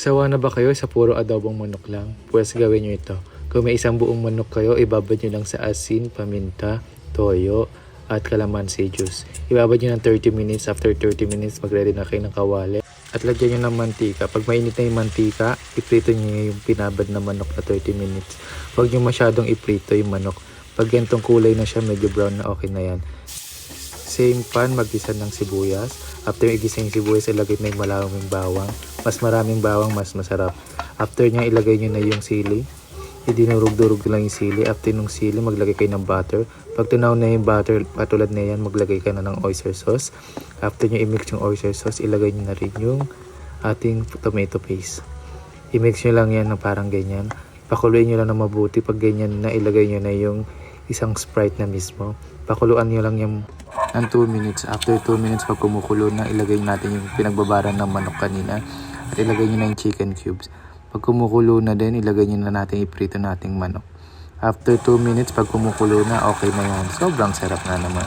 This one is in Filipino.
Sawa na ba kayo sa puro adobong manok lang? Pwes gawin nyo ito. Kung may isang buong manok kayo, ibabad nyo lang sa asin, paminta, toyo, at calamansi juice. Ibabad nyo ng 30 minutes. After 30 minutes, mag-ready na kayo ng kawali. At lagyan nyo ng mantika. Pag mainit na yung mantika, iprito nyo yung pinabad na manok na 30 minutes. Huwag nyo masyadong iprito yung manok. Pag gantong kulay na siya, medyo brown na, okay na yan. Same pan, mag-gisa ng sibuyas. After igisa yung sibuyas, ilagay na yung maraming bawang. Mas maraming bawang, mas masarap. After niya, ilagay nyo na yung sili. Idinurog-durog lang yung sili. After nung sili, maglagay kayo ng butter. Pag tunaw na yung butter, patulad na yan, maglagay ka na ng oyster sauce. After nyo i-mix yung oyster sauce, ilagay nyo na rin yung ating tomato paste. I-mix nyo lang yan ng parang ganyan. Pakuluin nyo lang na mabuti. Pag ganyan na, ilagay nyo na yung isang Sprite na mismo. Pakuluan nyo lang yung ng 2 minutes. After 2 minutes, pag kumukulo na, ilagay natin yung pinagbabaran ng manok kanina. At ilagay nyo na yung chicken cubes. Pag kumukulo na din, ilagay nyo na natin iprito nating manok. After 2 minutes, pag kumukulo na, okay na yan. Sobrang sarap na naman.